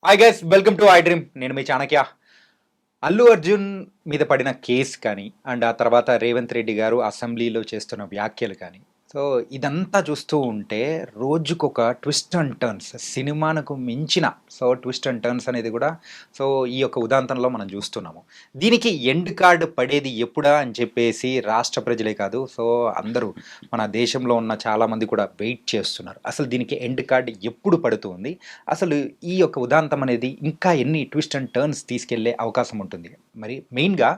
Hi guys, welcome to I dream. నేను మీ చాణక్య. అల్లు అర్జున్ మీద పడిన కేసు కానీ, అండ్ ఆ తర్వాత రేవంత్ రెడ్డి గారు అసెంబ్లీలో చేస్తున్న వ్యాఖ్యలు కానీ, సో ఇదంతా చూస్తూ ఉంటే రోజుకొక ట్విస్ట్ అండ్ టర్న్స్, సినిమానకు మించిన ట్విస్ట్ అండ్ టర్న్స్ అనేది కూడా ఈ యొక్క ఉదాంతంలో మనం చూస్తున్నాము. దీనికి ఎండ్ కార్డ్ పడేది ఎప్పుడా అని చెప్పేసి రాష్ట్ర ప్రజలే కాదు, అందరూ మన దేశంలో ఉన్న చాలామంది కూడా వెయిట్ చేస్తున్నారు. అసలు దీనికి ఎండ్ కార్డ్ ఎప్పుడు పడుతుంది, అసలు ఈ యొక్క ఉదాంతం అనేది ఇంకా ఎన్ని ట్విస్ట్ అండ్ టర్న్స్ తీసుకెళ్లే అవకాశం ఉంటుంది, మరి మెయిన్గా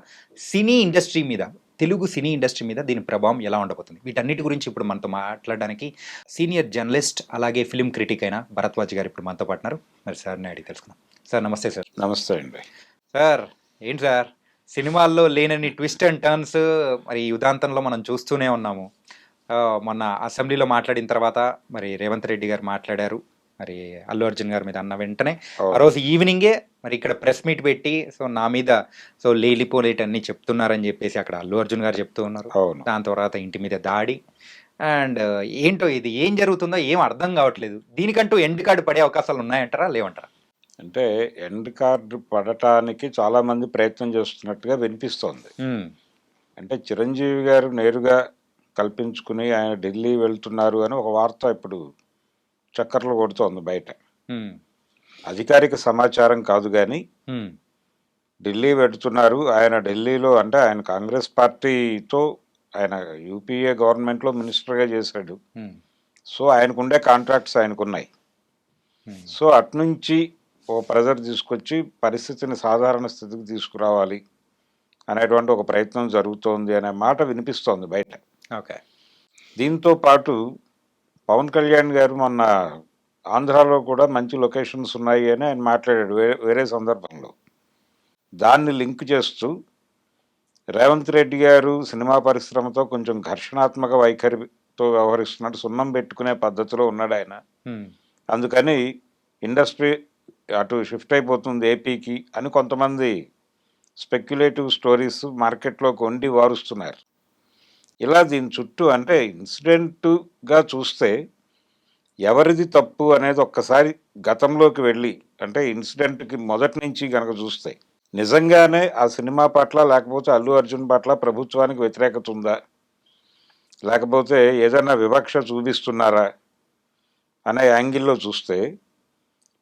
సినీ ఇండస్ట్రీ మీద, తెలుగు సినీ ఇండస్ట్రీ మీద దీని ప్రభావం ఎలా ఉండబోతుంది, వీటన్నిటి గురించి ఇప్పుడు మనతో మాట్లాడడానికి సీనియర్ జర్నలిస్ట్ అలాగే ఫిలిం క్రిటిక్ అయిన భరద్వాజ్ గారు ఇప్పుడు మనతో పాటున్నారు. మరి సార్ని అడిగి తెలుసుకుందాం. సార్ నమస్తే. సార్ నమస్తే అండి. సార్, ఏంటి సార్, సినిమాల్లో లేనన్ని ట్విస్ట్ అండ్ టర్న్స్ మరి ఈ ఉదాంతంలో మనం చూస్తూనే ఉన్నాము. మొన్న అసెంబ్లీలో మాట్లాడిన తర్వాత మరి రేవంత్ రెడ్డి గారు మాట్లాడారు, మరి అల్లు అర్జున్ గారి మీద అన్న వెంటనే ఆ రోజు ఈవినింగే మరి ఇక్కడ ప్రెస్ మీట్ పెట్టి నా మీద లేలిపోలేట్ అన్ని చెప్తున్నారని చెప్పేసి అక్కడ అల్లు అర్జున్ గారు చెప్తూ ఉన్నారు. అవును. దాని తర్వాత ఇంటి మీద దాడి అండ్ ఏంటో ఇది ఏం జరుగుతుందో ఏం అర్థం కావట్లేదు. దీనికంటూ ఎండ్ కార్డు పడే అవకాశాలు ఉన్నాయంటారా, లేవంటారా? అంటే ఎండ్ కార్డు పడటానికి చాలా మంది ప్రయత్నం చేస్తున్నట్టుగా వినిపిస్తోంది. అంటే చిరంజీవి గారు నేరుగా కల్పించుకుని ఆయన ఢిల్లీ వెళ్తున్నారు అని ఒక వార్త ఇప్పుడు చక్కర్లు కొడుతోంది బయట. అధికారిక సమాచారం కాదు కానీ ఢిల్లీ వెళ్తున్నారు ఆయన. ఢిల్లీలో అంటే ఆయన కాంగ్రెస్ పార్టీతో ఆయన యూపీఏ గవర్నమెంట్లో మినిస్టర్గా చేశాడు. సో ఆయనకుండే కాంట్రాక్ట్స్ ఆయనకున్నాయి. సో అట్నుంచి ఒక ప్రెజర్ తీసుకొచ్చి పరిస్థితిని సాధారణ స్థితికి తీసుకురావాలి అనేటువంటి ఒక ప్రయత్నం జరుగుతోంది అనే మాట వినిపిస్తోంది బయట. ఓకే. దీంతో పాటు పవన్ కళ్యాణ్ గారు మొన్న ఆంధ్రాలో కూడా మంచి లొకేషన్స్ ఉన్నాయి అని ఆయన మాట్లాడాడు వేరే సందర్భంలో. దాన్ని లింక్ చేస్తూ రేవంత్ రెడ్డి గారు సినిమా పరిశ్రమతో కొంచెం ఘర్షణాత్మక వైఖరితో వ్యవహరిస్తున్నాడు, సున్నం పెట్టుకునే పద్ధతిలో ఉన్నాడు ఆయన. అందుకని ఇండస్ట్రీ అటు షిఫ్ట్ అయిపోతుంది ఏపీకి అని కొంతమంది స్పెక్యులేటివ్ స్టోరీస్ మార్కెట్లో కొండి వారుస్తున్నారు. ఇలా దీని చుట్టూ అంటే ఇన్సిడెంట్గా చూస్తే ఎవరిది తప్పు అనేది ఒక్కసారి గతంలోకి వెళ్ళి, అంటే ఇన్సిడెంట్కి మొదటి నుంచి కనుక చూస్తే నిజంగానే ఆ సినిమా పట్ల లేకపోతే అల్లు అర్జున్ పట్ల ప్రభుత్వానికి వ్యతిరేకత ఉందా, లేకపోతే ఏదైనా వివక్ష చూపిస్తున్నారా అనే యాంగిల్లో చూస్తే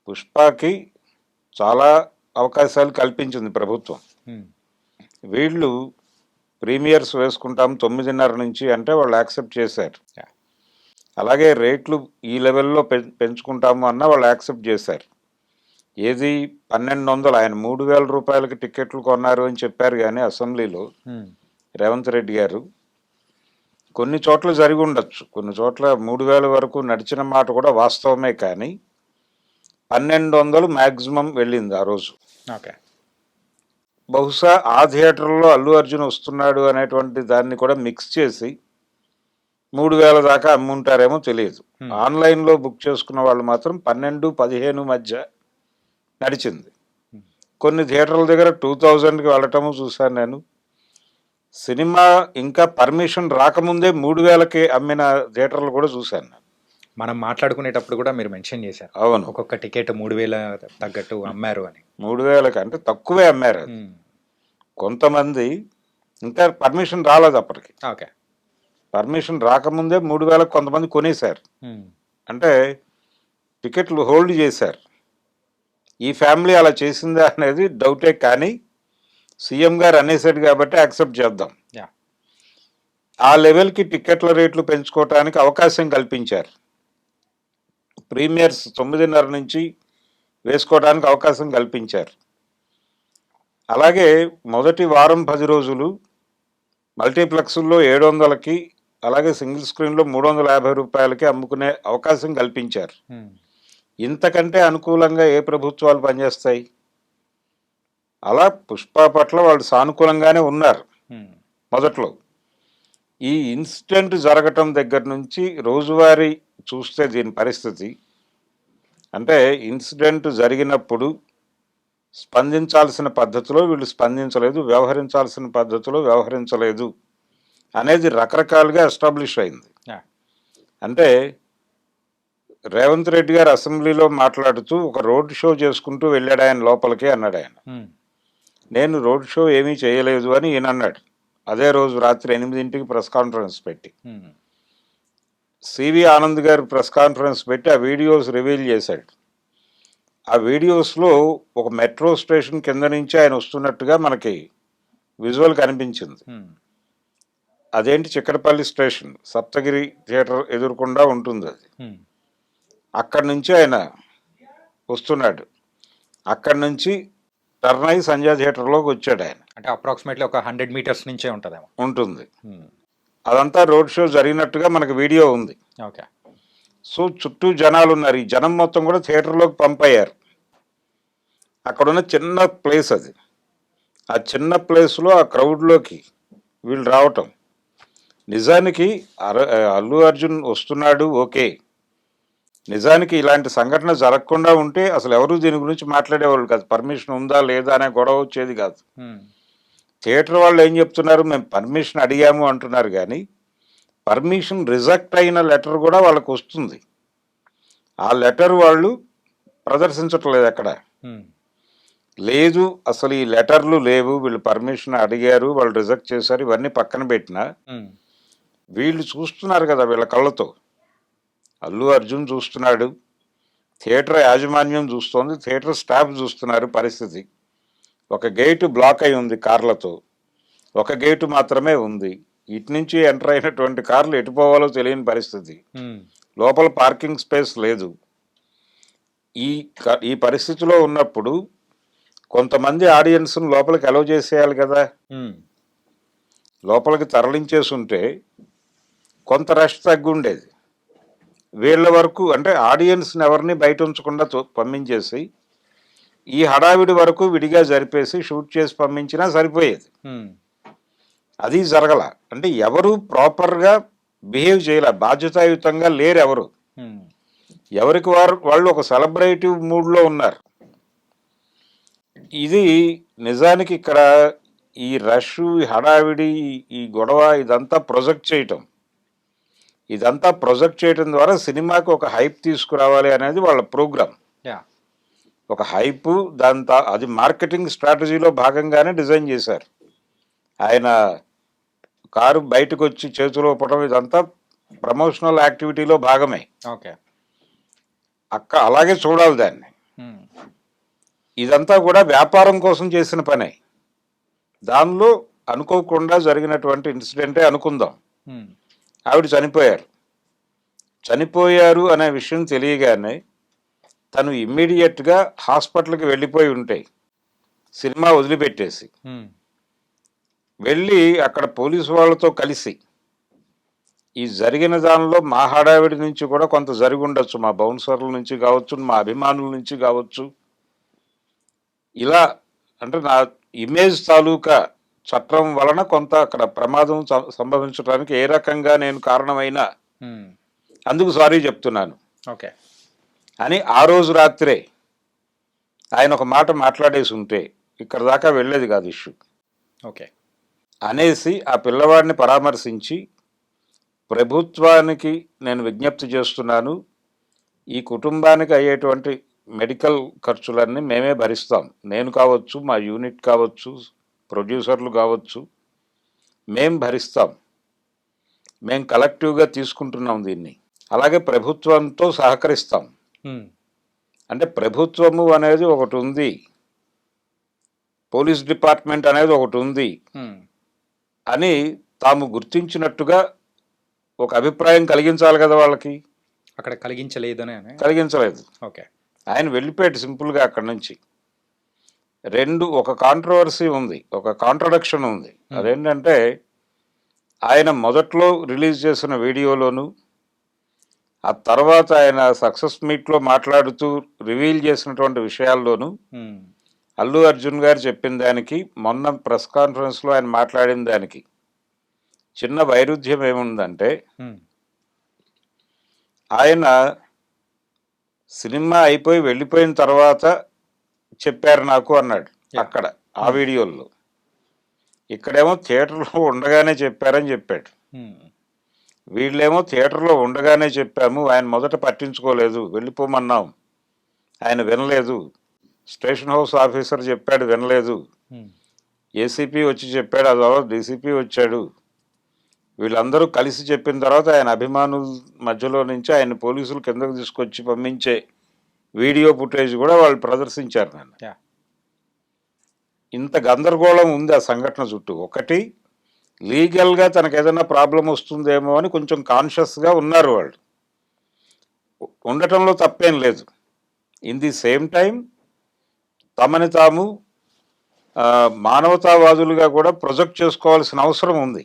పుష్పకి చాలా అవకాశాలు కల్పించింది ప్రభుత్వం. వీళ్ళు ప్రీమియర్స్ వేసుకుంటాం 9:30 నుంచి అంటే వాళ్ళు యాక్సెప్ట్ చేశారు. అలాగే రేట్లు ఈ లెవెల్లో పెంచుకుంటాము అన్న వాళ్ళు యాక్సెప్ట్ చేశారు. ఏది 1200, ఆయన 3000 రూపాయలకి టికెట్లు కొన్నారు అని చెప్పారు కానీ అసెంబ్లీలో రేవంత్ రెడ్డి గారు. కొన్ని చోట్ల జరిగి ఉండొచ్చు, కొన్ని చోట్ల 3000 వరకు నడిచిన మాట కూడా వాస్తవమే, కానీ 1200 మ్యాక్సిమం వెళ్ళింది ఆ రోజు. ఓకే. బహుశా ఆ థియేటర్లో అల్లు అర్జున్ వస్తున్నాడు అనేటువంటి దాన్ని కూడా మిక్స్ చేసి 3000 దాకా అమ్ముంటారేమో తెలియదు. ఆన్లైన్లో బుక్ చేసుకున్న వాళ్ళు మాత్రం 12-15 మధ్య నడిచింది. కొన్ని థియేటర్ల దగ్గర 2000కి వెళ్ళటము చూశాను నేను. సినిమా ఇంకా పర్మిషన్ రాకముందే 3000కి అమ్మిన థియేటర్లు కూడా చూశాను. మనం మాట్లాడుకునేటప్పుడు కూడా మీరు మెన్షన్ చేశారు, అవును, ఒక్కొక్క టికెట్ 3000 తగ్గట్టు అమ్మారు అని. 3000కి అంటే తక్కువే అమ్మారు. కొంతమంది ఇంకా పర్మిషన్ రాలేదు అప్పటికి. ఓకే. పర్మిషన్ రాకముందే 3000కి కొంతమంది కొనేశారు. అంటే టికెట్లు హోల్డ్ చేశారు. ఈ ఫ్యామిలీ అలా చేసిందా అనేది డౌటే, కానీ సీఎం గారు అనేసాడు కాబట్టి యాక్సెప్ట్ చేద్దాం. ఆ లెవెల్కి టికెట్ల రేట్లు పెంచుకోవటానికి అవకాశం కల్పించారు. ప్రీమియర్స్ 9:30 నుంచి వేసుకోవడానికి అవకాశం కల్పించారు. అలాగే మొదటి వారం 10 రోజులు మల్టీప్లెక్స్ల్లో 700కి, అలాగే సింగిల్ స్క్రీన్లో 350 రూపాయలకి అమ్ముకునే అవకాశం కల్పించారు. ఇంతకంటే అనుకూలంగా ఏ ప్రభుత్వాలు పనిచేస్తాయి? అలా పుష్ప పట్ల వాళ్ళు సానుకూలంగానే ఉన్నారు మొదట్లో. ఈ ఇన్సిడెంట్ జరగటం దగ్గర నుంచి రోజువారీ చూస్తే దీని పరిస్థితి అంటే, ఇన్సిడెంట్ జరిగినప్పుడు స్పందించాల్సిన పద్ధతిలో వీళ్ళు స్పందించలేదు, వ్యవహరించాల్సిన పద్ధతిలో వ్యవహరించలేదు అనేది రకరకాలుగా ఎస్టాబ్లిష్ అయింది. అంటే రేవంత్ రెడ్డి గారు అసెంబ్లీలో మాట్లాడుతూ ఒక రోడ్ షో చేసుకుంటూ వెళ్ళాడు ఆయన లోపలికి అన్నాడు ఆయన. నేను రోడ్ షో ఏమీ చేయలేదు అని ఈయన అన్నాడు. అదే రోజు రాత్రి 8ంటికి ప్రెస్ కాన్ఫరెన్స్ పెట్టి సివి ఆనంద్ గారు ప్రెస్ కాన్ఫరెన్స్ పెట్టి ఆ వీడియోస్ రివీల్ చేశాడు. ఆ వీడియోస్లో ఒక మెట్రో స్టేషన్ కింద నుంచి ఆయన వస్తున్నట్టుగా మనకి విజువల్ కనిపించింది. అదేంటి చిక్కడపల్లి స్టేషన్, సప్తగిరి థియేటర్ ఎదురుకుండా ఉంటుంది అది. అక్కడి నుంచి ఆయన వస్తున్నాడు. అక్కడి నుంచి టర్న్ అయి సంజయ్ థియేటర్లోకి వచ్చాడు ఆయన. అంటే అప్రాక్సిమేట్లీ ఒక 100 మీటర్స్ నుంచే ఉంటుందేమో. ఉంటుంది. అదంతా రోడ్ షో జరిగినట్టుగా మనకు వీడియో ఉంది. ఓకే. సో చుట్టూ జనాలు ఉన్నారు. ఈ జనం మొత్తం కూడా థియేటర్లోకి పంపయ్యారు. అక్కడున్న చిన్న ప్లేస్ అది. ఆ చిన్న ప్లేస్లో ఆ క్రౌడ్లోకి వీళ్ళు రావటం. నిజానికి అల్లు అర్జున్ వస్తున్నాడు, ఓకే. నిజానికి ఇలాంటి సంఘటన జరగకుండా ఉంటే అసలు ఎవరు దీని గురించి మాట్లాడేవాళ్ళు కాదు. పర్మిషన్ ఉందా లేదా అనే గొడవ వచ్చేది కాదు. థియేటర్ వాళ్ళు ఏం చెప్తున్నారు, మేము పర్మిషన్ అడిగాము అంటున్నారు, కానీ పర్మిషన్ రిజెక్ట్ అయిన లెటర్ కూడా వాళ్ళకు వస్తుంది. ఆ లెటర్ వాళ్ళు ప్రదర్శించట్లేదు ఎక్కడ. లేదు అసలు ఈ లెటర్లు లేవు, వీళ్ళు పర్మిషన్ అడిగారు, వాళ్ళు రిజెక్ట్ చేశారు, ఇవన్నీ పక్కన పెట్టినా వీళ్ళు చూస్తున్నారు కదా వీళ్ళ కళ్ళతో. అల్లు అర్జున్ చూస్తున్నాడు, థియేటర్ యాజమాన్యం చూస్తోంది, థియేటర్ స్టాఫ్ చూస్తున్నారు పరిస్థితి. ఒక గేటు బ్లాక్ అయి ఉంది కార్లతో, ఒక గేటు మాత్రమే ఉంది. ఇటు నుంచి ఎంటర్ అయినటువంటి కార్లు ఎటు పోవాలో తెలియని పరిస్థితి. లోపల పార్కింగ్ స్పేస్ లేదు. ఈ పరిస్థితిలో ఉన్నప్పుడు కొంతమంది ఆడియన్స్ను లోపలికి అలౌ చేసేయాలి కదా. లోపలికి తరలించేసి ఉంటే కొంత రష్ తగ్గి ఉండేది. వీళ్ళ వరకు అంటే ఆడియన్స్ని ఎవరిని బయట ఉంచకుండా పంపించేసి ఈ హడావిడి వరకు విడిగా జరిపేసి షూట్ చేసి పంపించినా సరిపోయేది. అది జరగల. అంటే ఎవరు ప్రాపర్గా బిహేవ్ చేయలే, బాధ్యతాయుతంగా లేరు ఎవరు. ఎవరికి వాళ్ళు ఒక సెలబ్రేటివ్ మూడ్లో ఉన్నారు. ఇది నిజానికి ఇక్కడ ఈ రష్, ఈ హడావిడి, ఈ గొడవ ఇదంతా ప్రొజెక్ట్ చేయటం ద్వారా సినిమాకి ఒక హైప్ తీసుకురావాలి అనేది వాళ్ళ ప్రోగ్రామ్. ఒక హైప్, అది మార్కెటింగ్ స్ట్రాటజీలో భాగంగానే డిజైన్ చేశారు. ఆయన కారు బయటకు వచ్చి చేతిలో ఇవ్వడం ఇదంతా ప్రమోషనల్ యాక్టివిటీలో భాగమే. ఓకే. అలాగే చూడాలి దాన్ని. ఇదంతా కూడా వ్యాపారం కోసం చేసిన పనే. దానిలో అనుకోకుండా జరిగినటువంటి ఇన్సిడెంటే అనుకుందాం. ఆవిడ చనిపోయారు అనే విషయం తెలియగానే తను ఇమ్మీడియట్గా హాస్పిటల్కి వెళ్ళిపోయి ఉంటే, సినిమా వదిలిపెట్టేసి వెళ్ళి అక్కడ పోలీసు వాళ్ళతో కలిసి ఈ జరిగిన దానిలో మా హడావిడి నుంచి కూడా కొంత జరిగి ఉండొచ్చు, మా బౌన్సర్ల నుంచి కావచ్చు, మా అభిమానుల నుంచి కావచ్చు. ఇలా అంటే నా ఇమేజ్ తాలూకా చట్టం వలన కొంత అక్కడ ప్రమాదం సంభవించడానికి ఏ రకంగా నేను కారణమైనా అందుకు సారీ చెప్తున్నాను ఓకే అని ఆ రోజు రాత్రే ఆయన ఒక మాట మాట్లాడేసి ఉంటే ఇక్కడ దాకా వెళ్ళేది కాదు ఇష్యూ. ఓకే అనేసి ఆ పిల్లవాడిని పరామర్శించి, ప్రభుత్వానికి నేను విజ్ఞప్తి చేస్తున్నాను, ఈ కుటుంబానికి అయ్యేటువంటి మెడికల్ ఖర్చులన్నీ మేమే భరిస్తాం. నేను కావచ్చు, మా యూనిట్ కావచ్చు, ప్రొడ్యూసర్లు కావచ్చు, మేం భరిస్తాం. మేం కలెక్టివ్గా తీసుకుంటున్నాం దీన్ని. అలాగే ప్రభుత్వంతో సహకరిస్తాం. అంటే ప్రభుత్వము అనేది ఒకటి ఉంది, పోలీస్ డిపార్ట్మెంట్ అనేది ఒకటి ఉంది అని తాము గుర్తించినట్టుగా ఒక అభిప్రాయం కలిగించాలి కదా వాళ్ళకి. అక్కడ కలిగించలేదు. ఓకే. ఆయన వెళ్ళిపోయాడు సింపుల్గా అక్కడి నుంచి. ఒక కాంట్రవర్సీ ఉంది, ఒక కాంట్రడిక్షన్ ఉంది. అదేంటంటే ఆయన మొదట్లో రిలీజ్ చేసిన వీడియోలోను, ఆ తర్వాత ఆయన సక్సెస్ మీట్లో మాట్లాడుతూ రివీల్ చేసినటువంటి విషయాల్లోనూ అల్లు అర్జున్ గారు చెప్పిన దానికి, మొన్న ప్రెస్ కాన్ఫరెన్స్లో ఆయన మాట్లాడిన దానికి చిన్న వైరుధ్యం ఏముందంటే, ఆయన సినిమా అయిపోయి వెళ్ళిపోయిన తర్వాత చెప్పారు నాకు అన్నాడు అక్కడ ఆ వీడియోల్లో. ఇక్కడేమో థియేటర్లో ఉండగానే చెప్పారని చెప్పాడు. వీళ్ళేమో థియేటర్లో ఉండగానే చెప్పాము, ఆయన మొదట పట్టించుకోలేదు, వెళ్ళిపోమన్నాం, ఆయన వినలేదు. స్టేషన్ హౌస్ ఆఫీసర్ చెప్పాడు, వినలేదు. ఉమ్, ఏసీపీ వచ్చి చెప్పాడు, ఆ తర్వాత డీసీపీ వచ్చాడు. వీళ్ళందరూ కలిసి చెప్పిన తర్వాత ఆయన అభిమానుల మధ్యలో నుంచి ఆయన పోలీసులు కిందకు తీసుకొచ్చి పంపించే వీడియో ఫుటేజ్ కూడా వాళ్ళు ప్రదర్శించారు నన్ను. యా. ఇంత గందరగోళం ఉంది ఆ సంఘటన చుట్టూ. ఒకటి, లీగల్గా తనకు ఏదైనా ప్రాబ్లం వస్తుందేమో అని కొంచెం కాన్షియస్గా ఉన్నారు వాళ్ళు. ఉండటంలో తప్పేం లేదు. ఇన్ ది సేమ్ టైం తమని తాము మానవతావాదులుగా కూడా ప్రొజెక్ట్ చేసుకోవాల్సిన అవసరం ఉంది.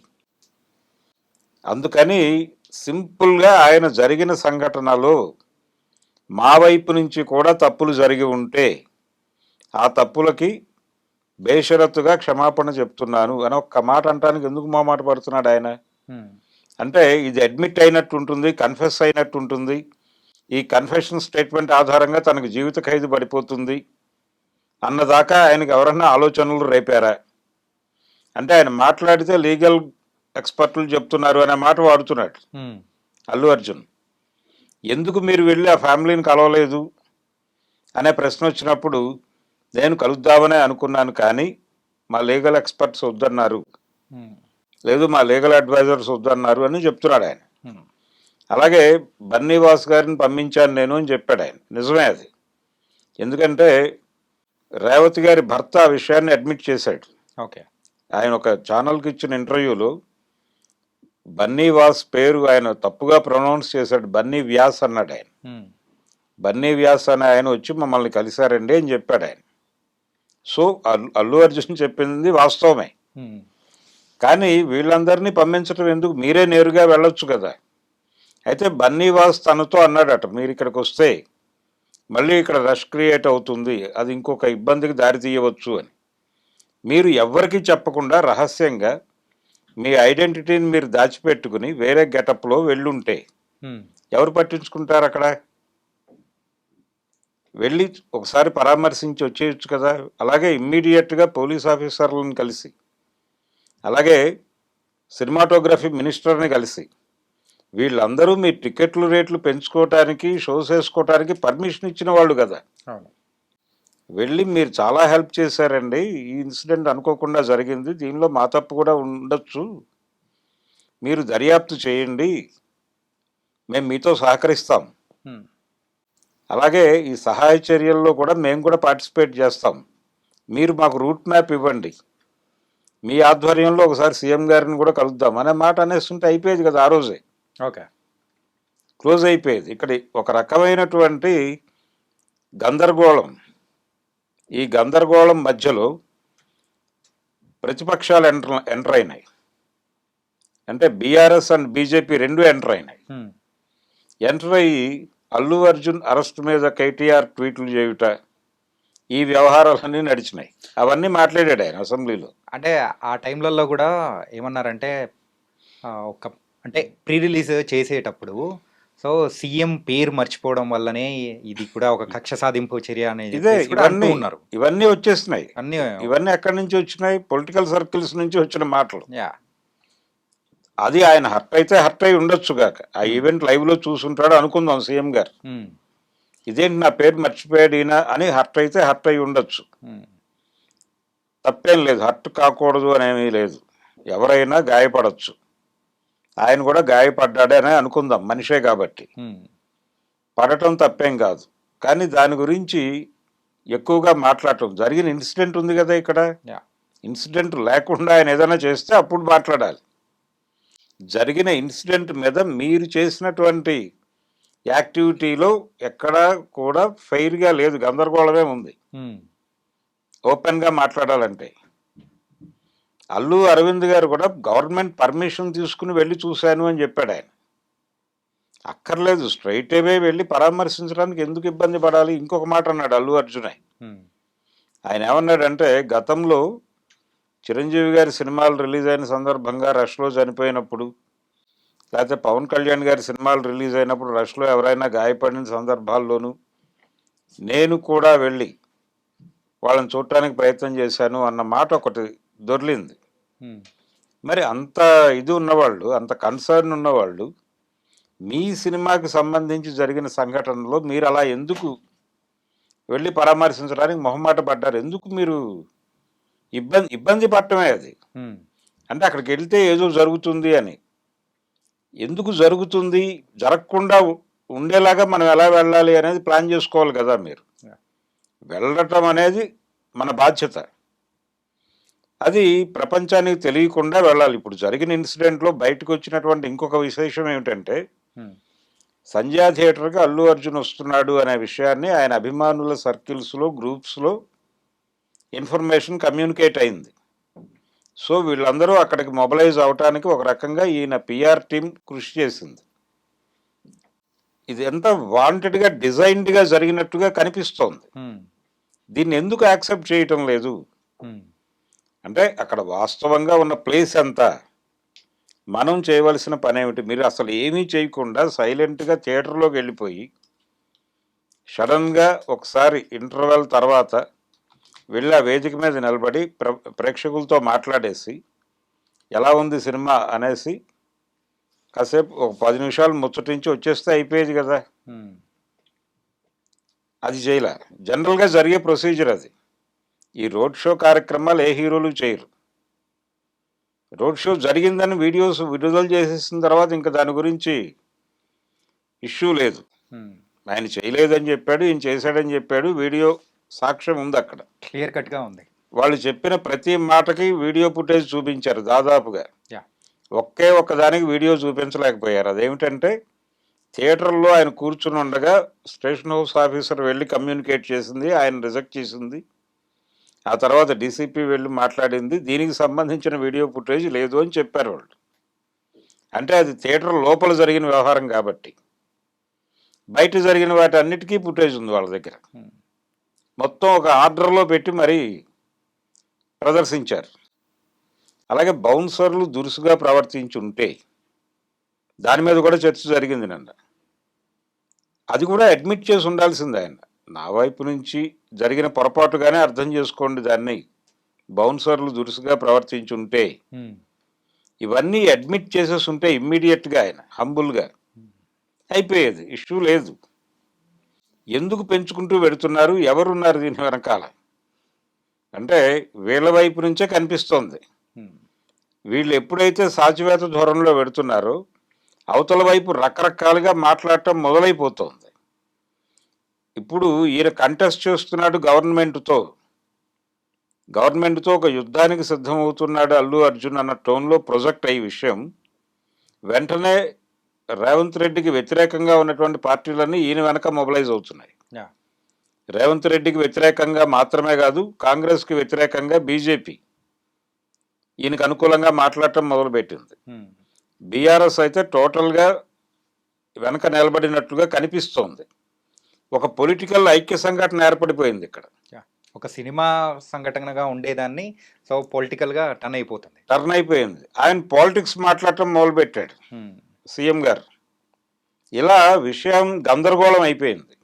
అందుకని సింపుల్గా ఆయన జరిగిన సంఘటనలో మా వైపు నుంచి కూడా తప్పులు జరిగి ఉంటే ఆ తప్పులకి బేషరతుగా క్షమాపణ చెప్తున్నాను అని ఒక్క మాట అంటానికి ఎందుకు మొహమాట పడుతున్నాడు ఆయన? ఉమ్, అంటే ఇది అడ్మిట్ అయినట్టు ఉంటుంది, కన్ఫెస్ అయినట్టు ఉంటుంది. ఈ కన్ఫెషన్ స్టేట్మెంట్ ఆధారంగా తనకు జీవిత ఖైదు పడిపోతుంది అన్నదాకా ఆయనకి ఎవరన్నా ఆలోచనలు రేపారా? అంటే ఆయన మాట్లాడితే లీగల్ ఎక్స్పర్ట్లు చెప్తున్నారు అనే మాట వాడుతున్నాడు ఉమ్, అల్లు అర్జున్. ఎందుకు మీరు వెళ్ళి ఆ ఫ్యామిలీని కలవలేదు అనే ప్రశ్న వచ్చినప్పుడు నేను కలుద్దామనే అనుకున్నాను, కానీ మా లీగల్ ఎక్స్పర్ట్స్ వద్దన్నారు, ఉమ్, లేదు మా లీగల్ అడ్వైజర్స్ వద్దన్నారు అని చెప్తున్నాడు ఆయన. ఉమ్, అలాగే బన్నీవాస్ గారిని పంపించాను నేను అని చెప్పాడు ఆయన. నిజమే అది. ఎందుకంటే రేవతి గారి భర్త ఆ విషయాన్ని అడ్మిట్ చేశాడు. ఓకే. ఆయన ఒక ఛానల్కి ఇచ్చిన ఇంటర్వ్యూలో బన్నీవాస్ పేరు ఆయన తప్పుగా ప్రొనౌన్స్ చేశాడు, బన్నీ వ్యాస్ అన్నాడు ఆయన. ఉమ్, బన్నీ వ్యాస్ అనే ఆయన వచ్చి మమ్మల్ని కలిశారండి అని చెప్పాడు ఆయన. సో అల్లు అర్జున్ చెప్పింది వాస్తవమే. ఉమ్, కానీ వీళ్ళందరినీ పంపించడం ఎందుకు? మీరే నేరుగా వెళ్ళొచ్చు కదా. అయితే బన్నీవాస్ తనతో అన్నాడట, మీరు ఇక్కడికి వస్తే మళ్ళీ ఇక్కడ రష్ క్రియేట్ అవుతుంది, అది ఇంకొక ఇబ్బందికి దారి తీయవచ్చు అని. మీరు ఎవ్వరికీ చెప్పకుండా రహస్యంగా మీ ఐడెంటిటీని మీరు దాచిపెట్టుకుని వేరే గెటప్లో వెళ్ళుంటే ఉమ్, ఎవరు పట్టించుకుంటారు? అక్కడ వెళ్ళి ఒకసారి పరామర్శించి వచ్చేయచ్చు కదా. అలాగే ఇమ్మీడియట్గా పోలీస్ ఆఫీసర్లను కలిసి, అలాగే సినిమాటోగ్రఫీ మినిస్టర్ని కలిసి, వీళ్ళందరూ మీ టికెట్లు రేట్లు పెంచుకోవటానికి, షోస్ వేసుకోవటానికి పర్మిషన్ ఇచ్చిన వాళ్ళు కదా. అవును. వెళ్ళి మీరు చాలా హెల్ప్ చేశారండి, ఈ ఇన్సిడెంట్ అనుకోకుండా జరిగింది, దీనిలో మా తప్పు కూడా ఉండొచ్చు, మీరు దర్యాప్తు చేయండి, మేము మీతో సహకరిస్తాం, ఉమ్, అలాగే ఈ సహాయ చర్యల్లో కూడా మేము కూడా పార్టిసిపేట్ చేస్తాం, మీరు మాకు రూట్ మ్యాప్ ఇవ్వండి, మీ ఆధ్వర్యంలో ఒకసారి సీఎం గారిని కూడా కలుద్దాం అనే మాట అనేస్తుంటే అయిపోయేది కదా. ఆ రోజే ఓకే. క్లోజ్ అయిపోయేది. ఇక్కడ ఒక రకమైనటువంటి గందరగోళం. ఈ గందరగోళం మధ్యలో ప్రతిపక్షాలు ఎంటర్ అయినాయి. అంటే బీఆర్ఎస్ అండ్ బీజేపీ రెండు ఎంటర్ అయినాయి. ఉమ్, ఎంటర్ అయ్యి అల్లు అర్జున్ అరెస్ట్ మీద కేటీఆర్ ట్వీట్లు చేయుట, ఈ వ్యవహారాలన్నీ నడిచినాయి. అవన్నీ మాట్లాడాడు ఆయన అసెంబ్లీలో. అంటే ఆ టైంలలో కూడా ఏమన్నారంటే ఒక అంటే ప్రీ రిలీజ్ చేసేటప్పుడు సో సీఎం పేరు మర్చిపోవడం వల్లనే ఇది కూడా ఒక కక్ష సాధింపు చర్య అనేది ఇదే చెప్పేసి కూడా అంటూ ఉన్నారు. ఇవన్నీ వచ్చేసినాయి. అన్ని ఇవన్నీ ఎక్కడి నుంచి వచ్చినాయి? పొలిటికల్ సర్కిల్స్ నుంచి వచ్చిన మాటలు. యా. అది ఆయన హర్ట్ అయితే హర్ట్ అయి ఉండొచ్చు గాక. ఆ ఈవెంట్ లైవ్లో చూసుంటాడు అనుకుందాం సీఎం గారు. ఉమ్, ఇదేంటి నా పేరు మర్చిపోయాడు ఈయన అని హర్ట్ అయితే హర్ట్ అయి ఉండొచ్చు. ఉమ్, తప్పేం లేదు, హర్ట్ కాకూడదు అనేమీ లేదు. ఎవరైనా గాయపడవచ్చు. ఆయన కూడా గాయపడ్డాడే అని అనుకుందాం, మనిషే కాబట్టి. ఉమ్, పడటం తప్పేం కాదు. కానీ దాని గురించి ఎక్కువగా మాట్లాడటం, జరిగిన ఇన్సిడెంట్ ఉంది కదా ఇక్కడ, యా. ఇన్సిడెంట్ లేకుండా ఆయన ఏదైనా చేస్తే అప్పుడు మాట్లాడాలి. జరిగిన ఇన్సిడెంట్ మీద మీరు చేసినటువంటి యాక్టివిటీలో ఎక్కడా కూడా ఫెయిర్గా లేదు, గందరగోళమే ఉంది. ఉమ్, ఓపెన్గా మాట్లాడాలంటే అల్లు అరవింద్ గారు కూడా గవర్నమెంట్ పర్మిషన్ తీసుకుని వెళ్ళి చూశాను అని చెప్పాడు ఆయన. అక్కర్లేదు, స్ట్రైట్ అవే వెళ్ళి పరామర్శించడానికి ఎందుకు ఇబ్బంది పడాలి? ఇంకొక మాట అన్నాడు అల్లు అర్జున్. ఉమ్, ఆయన ఏమన్నాడంటే, గతంలో చిరంజీవి గారి సినిమాలు రిలీజ్ అయిన సందర్భంగా రష్లో చనిపోయినప్పుడు, లేకపోతే పవన్ కళ్యాణ్ గారి సినిమాలు రిలీజ్ అయినప్పుడు రష్లో ఎవరైనా గాయపడిన సందర్భాల్లోనూ నేను కూడా వెళ్ళి వాళ్ళని చూడటానికి ప్రయత్నం చేశాను అన్న మాట ఒకటి దొర్లింది. ఉమ్, మరి అంత ఇది ఉన్నవాళ్ళు, అంత కన్సర్న్ ఉన్నవాళ్ళు, మీ సినిమాకి సంబంధించి జరిగిన సంఘటనలో మీరు అలా ఎందుకు వెళ్ళి పరామర్శించడానికి మొహమాట పడ్డారు? ఎందుకు మీరు ఇబ్బంది పడటమే అది. హ్మ్. అంటే అక్కడికి వెళ్తే ఏదో జరుగుతుంది అని. ఎందుకు జరుగుతుంది? జరగకుండా ఉండేలాగా మనం ఎలా వెళ్ళాలి అనేది ప్లాన్ చేసుకోవాలి కదా మీరు. Yeah. వెళ్ళటం అనేది మన బాధ్యత. అది ప్రపంచానికి తెలియకుండా వెళ్ళాలి. ఇప్పుడు జరిగిన ఇన్సిడెంట్‌లో బయటకు వచ్చినటువంటి ఇంకొక విశేషం ఏమిటంటే, హ్మ్. సంధ్యా థియేటర్‌కి అల్లు అర్జున్ వస్తున్నాడు అనే విషయాన్ని ఆయన అభిమానుల సర్కిల్స్‌లో, గ్రూప్స్‌లో ఇన్ఫర్మేషన్ కమ్యూనికేట్ అయింది. సో వీళ్ళందరూ అక్కడికి మొబలైజ్ అవటానికి ఒక రకంగా ఈయన పిఆర్ టీం కృషి చేసింది. ఇది ఎంత వాంటెడ్‌గా, డిజైన్డ్‌గా జరిగినట్టుగా కనిపిస్తోంది. హ్మ్. దీన్ని ఎందుకు యాక్సెప్ట్ చేయటం లేదు? హ్మ్. అంటే అక్కడ వాస్తవంగా ఉన్న ప్లేస్ ఎంత? మనం చేయవలసిన పనేమిటి? మీరు అసలు ఏమీ చేయకుండా సైలెంట్‌గా థియేటర్‌లోకి వెళ్ళిపోయి, సడన్‌గా ఒకసారి ఇంటర్వెల్ తర్వాత వెళ్ళి ఆ వేదిక మీద నిలబడి ప్రేక్షకులతో మాట్లాడేసి, ఎలా ఉంది సినిమా అనేసి కాసేపు ఒక 10 నిమిషాలు ముచ్చటించి వచ్చేస్తే అయిపోయేది కదా! హ్మ్. అది చేయలే. జనరల్‌గా జరిగే ప్రొసీజర్ అది. ఈ రోడ్ షో కార్యక్రమాలు ఏ హీరోలు చేయరు. రోడ్ షో జరిగిందని వీడియోస్ విడుదల చేసేసిన తర్వాత ఇంక దాని గురించి ఇష్యూ లేదు. హ్మ్. ఆయన చేయలేదని చెప్పాడు, ఈయన చేశాడని చెప్పాడు. వీడియో సాక్ష్యం ఉందక్కడ. క్లియర్ కట్‌గా ఉంది. వాళ్ళు చెప్పిన ప్రతి మాటకి వీడియో ఫుటేజ్ చూపించారు దాదాపుగా. యాహ్! ఒకే ఒక్కదానికి వీడియో చూపించలేకపోయారు. అదేమిటంటే థియేటర్‌లో ఆయన కూర్చుని ఉండగా స్టేషన్ హౌస్ ఆఫీసర్ వెళ్ళి కమ్యూనికేట్ చేసింది. ఆయన రిజెక్ట్ చేసింది. ఆ తర్వాత డీసీపీ వెళ్ళి మాట్లాడింది. దీనికి సంబంధించిన వీడియో ఫుటేజ్ లేదు అని చెప్పారు వాళ్ళు. అంటే అది థియేటర్ లోపల జరిగిన వ్యవహారం కాబట్టి. బయట జరిగిన వాటన్నిటికీ ఫుటేజ్ ఉంది వాళ్ళ దగ్గర. హ్మ్. మొత్తం ఒక ఆర్డర్‌లో పెట్టి మరీ ప్రదర్శించారు. అలాగే బౌన్సర్లు దురుసుగా ప్రవర్తించుంటే దాని మీద కూడా చర్చ జరిగింది నిన్న. అది కూడా అడ్మిట్ చేసి ఉండాల్సిందే ఆయన. నా వైపు నుంచి జరిగిన పొరపాటుగానే అర్థం చేసుకోండి దాన్ని. బౌన్సర్లు దురుసుగా ప్రవర్తించుంటే హ్మ్. ఇవన్నీ అడ్మిట్ చేసేసి ఉంటే ఇమ్మీడియట్‌గా ఆయన హంబుల్‌గా అయిపోయేది. ఇష్యూ లేదు. ఎందుకు పెంచుకుంటూ వెడుతున్నారు? ఎవరున్నారు దీని వెనకాల? అంటే వీళ్ళ వైపు నుంచే కనిపిస్తోంది. హ్మ్. వీళ్ళు ఎప్పుడైతే సాచివేత ధోరణిలో వెడుతున్నారో అవతల వైపు రకరకాలుగా మాట్లాడటం మొదలైపోతోంది. ఇప్పుడు ఈయన కంటెస్ట్ చేస్తున్నాడు గవర్నమెంట్‌తో ఒక యుద్ధానికి సిద్ధమవుతున్నాడు అల్లు అర్జున్ అన్న టోన్‌లో ప్రొజెక్ట్ అయ్యే విషయం వెంటనే రేవంత్ రెడ్డికి వ్యతిరేకంగా ఉన్నటువంటి పార్టీలన్నీ ఈయన వెనక మొబలైజ్ అవుతున్నాయి. యాహ్! రేవంత్ రెడ్డికి వ్యతిరేకంగా మాత్రమే కాదు, కాంగ్రెస్‌కి వ్యతిరేకంగా బీజేపీ ఈయనకు అనుకూలంగా మాట్లాడటం మొదలుపెట్టింది. హ్మ్. బీఆర్ఎస్ అయితే టోటల్‌గా వెనక నిలబడినట్టుగా కనిపిస్తోంది. ఒక పొలిటికల్ ఐక్య సంఘటన ఏర్పడిపోయింది ఇక్కడ. యాహ్! ఒక సినిమా సంఘటనగా ఉండేదాన్ని సో పొలిటికల్‌గా టర్న్ అయిపోతుంది. టర్న్ అయిపోయింది. ఆయన పాలిటిక్స్ మాట్లాడటం మొదలుపెట్టాడు హ్మ్. సీఎం గారు. ఇలా విషయం గందరగోళం అయిపోయింది.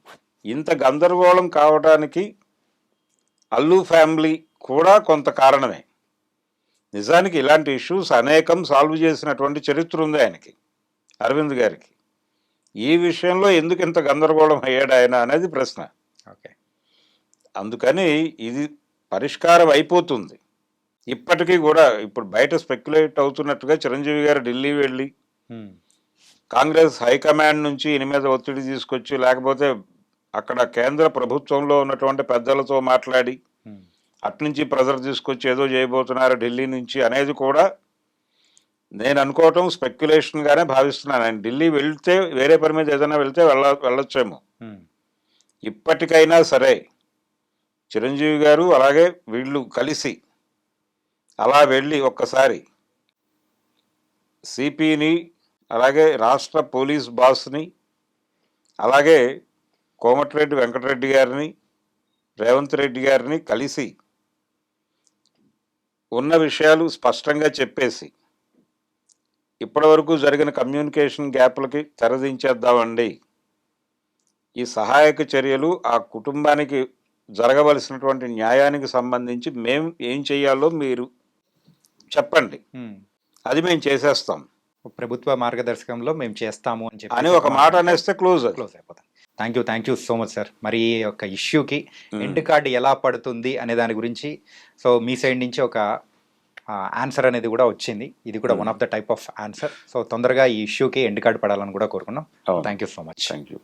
ఇంత గందరగోళం కావడానికి అల్లు ఫ్యామిలీ కూడా కొంత కారణమే. నిజానికి ఇలాంటి ఇష్యూస్ అనేకం సాల్వ్ చేసినటువంటి చరిత్ర ఉంది ఆయనకి, అరవింద్ గారికి. ఈ విషయంలో ఎందుకు ఇంత గందరగోళం అయ్యాడు ఆయన అనేది ప్రశ్న. ఓకే. అందుకని ఇది పరిష్కారం అయిపోతుంది. ఇప్పటికీ కూడా ఇప్పుడు బయట స్పెక్యులేట్ అవుతున్నట్టుగా చిరంజీవి గారు ఢిల్లీ వెళ్ళి హ్మ్. కాంగ్రెస్ హైకమాండ్ నుంచి ఈయన మీద ఒత్తిడి తీసుకొచ్చి, లేకపోతే అక్కడ కేంద్ర ప్రభుత్వంలో ఉన్నటువంటి పెద్దలతో మాట్లాడి హ్మ్. అట్నుంచి ప్రెజర్ తీసుకొచ్చి ఏదో చేయబోతున్నారు ఢిల్లీ నుంచి అనేది కూడా నేను అనుకోవటం స్పెక్యులేషన్గానే భావిస్తున్నాను. ఆయన ఢిల్లీ వెళ్తే వేరే పని మీద ఏదైనా వెళ్తే వెళ్ళొచ్చేమో. హ్మ్. ఇప్పటికైనా సరే చిరంజీవి గారు అలాగే వీళ్ళు కలిసి అలా వెళ్ళి ఒక్కసారి సిపిని, అలాగే రాష్ట్ర పోలీస్ బాస్ని, అలాగే కోమటిరెడ్డి వెంకటరెడ్డి గారిని, రేవంత్ రెడ్డి గారిని కలిసి ఉన్న విషయాలు స్పష్టంగా చెప్పేసి ఇప్పటివరకు జరిగిన కమ్యూనికేషన్ గ్యాప్లకి తెరదించేద్దామండి. ఈ సహాయక చర్యలు ఆ కుటుంబానికి జరగవలసినటువంటి న్యాయానికి సంబంధించి మేము ఏం చేయాలో మీరు చెప్పండి. హ్మ్. అది మేము చేసేస్తాం ప్రభుత్వ మార్గదర్శకంలో మేము చేస్తాము అని చెప్పి అని ఒక మాట అనేస్తే క్లోజ్ అది. క్లోజ్ అయిపోతాం. Thank you so much sir. మరి ఈ యొక్క ఇష్యూకి Hmm. ఎండ్ కార్డ్ ఎలా పడుతుంది అనే దాని గురించి సో మీ సైడ్ నుంచి ఒక ఆన్సర్ అనేది కూడా వచ్చింది. ఇది కూడా one of the type of answer. So తొందరగా ఈ ఇష్యూకి ఎండ్ కార్డ్ పడాలని కూడా కోరుకున్నాం. అవును. Thank you so much. Thank you.